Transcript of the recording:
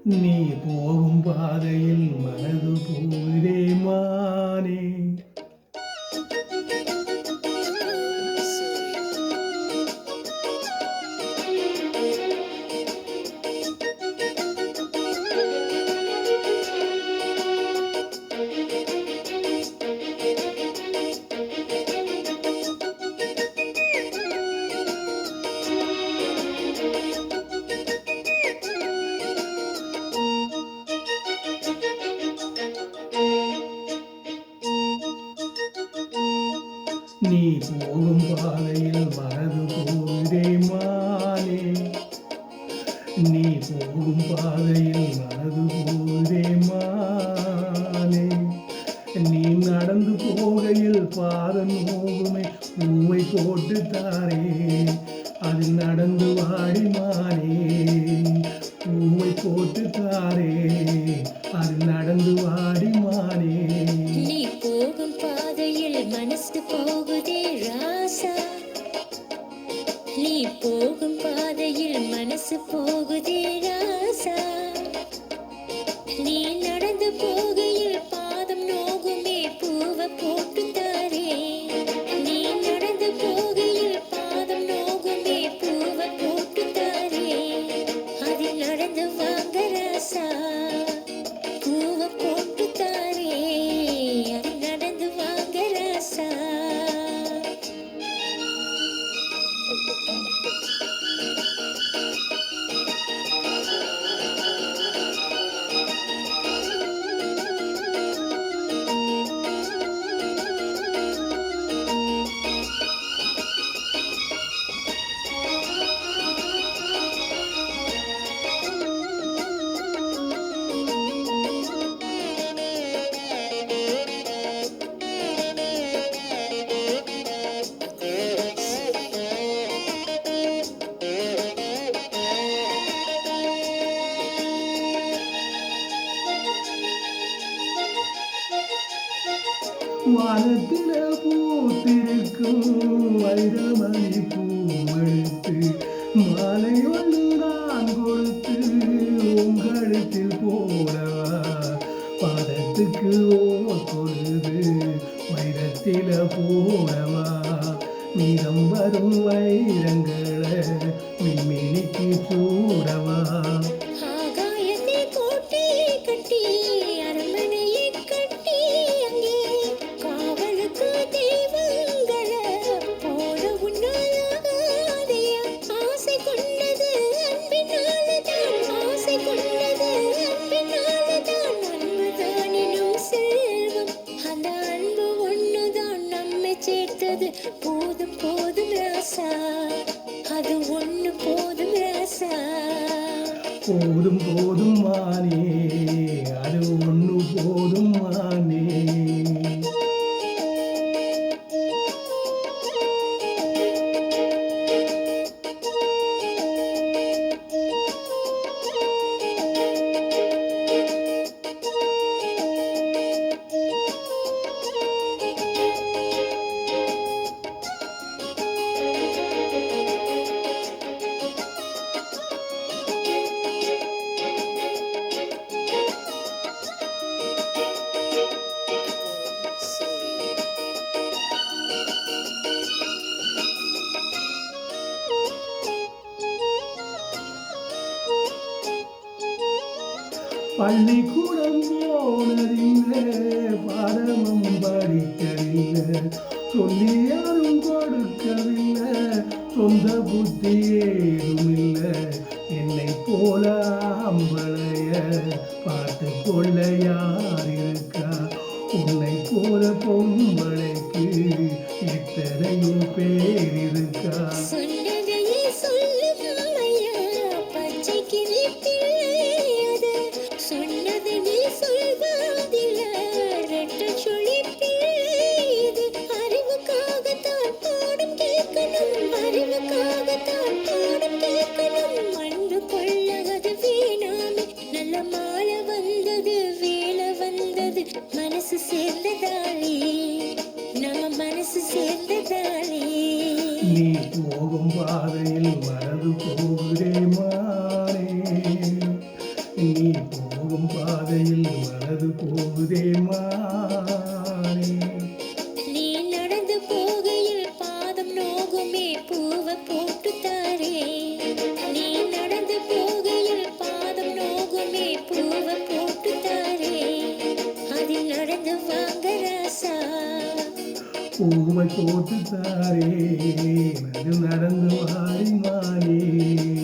நீ போகும் பாதையில் மனது போகுதே மானே. நீ போகும் பாதையில் மனது போகுதே மானே. நீ போகும் பாதையில் மனது போகுதே மானே. நீ நடந்து போகையில் பாதம் நோகுமே பூவை போட்டு தாரே. அதில் நடந்து வாடி மானே. பூவை போட்டு தாரே. அதில் நடந்து வாடி மானே. நீ போகும் பாதையில் மனசு போகுதே ராசா. நீ போகும் பாதையில் மனசு போகுதே ராசா. நீ நடந்து போகையில் பாதம் நோகுமே பூவை போட்டு தாரே. நீ நடந்து போகையில் பாதம் நோகுமே பூவை போட்டு தாரே. அதில் நடந்து வாங்க ராசா. பூவை போட்டு தாரே. அதில் நடந்து வாங்க ராசா. வானத்தில பூத்திருக்கும் வைரமணி பூவெடுத்து மாலை ஒன்று நான் கொடுத்து உங்களிடத்தில் போடவா. பாதத்துக்கு ஓர் பொழுது வைரத்தில போடவா. மீதம் வரும் வைரங்களை மின்மினிக்கு சூடவா. ஆகாயத்தை கோட்டையை கட்டி அரண்மனையை கட்டி அங்கே காவலுக்கு தெய்வங்களை போட உன்னாலாகாதையா. ஆசை கொண்டது அன்பினால்தான். ஆசை கொண்டது அன்பினால்தான். அன்புதான் எனும் செல்வம். அந்த அன்பு ஒண்ணுதான் நம்மை சேர்த்தது. போதும் போதும் ராசா. அது ஒண்ணு போதும் ராசா. போதும் போதும் மானே. அது ஒன்று போதும் மானே. பள்ளிக்கூடம் போனதில்லை, பாடமும் படிக்கவில்லை, சொல்லி யாரும் கொடுக்கவில்லை, சொந்த புத்தி ஏதுமில்லை. என்னை போல அம்பளைய பார்த்து கொள்ள யார் இருக்கா? உன்னை போல பொம்பளைக்கு எத்தனையோ பேர் இருக்கா? சொன்னதையே சொல்லும் ஐயா, பச்சை கிளி பிள்ளை அது. சொன்னதை நீ சொல்வதில்ல, ரெட்டை சுழி பிள்ளை இது. அறிவுக்காகத்தான் பாடம் கேட்கணும், அறிவுக்காகத்தான் பாடம் கேட்கணும். அன்பு கொள்ள அது வேணாமே, நல்ல மாலை வந்தது, வேலை வந்தது. மனசு சேர்ந்ததாலே, நம்ம மனசு சேர்ந்ததாலே. நீ போகும் பாதையில் மனது போகுதே மானே. நீ பூவை போட்டு தாரே அது நடந்து மாறி மாறே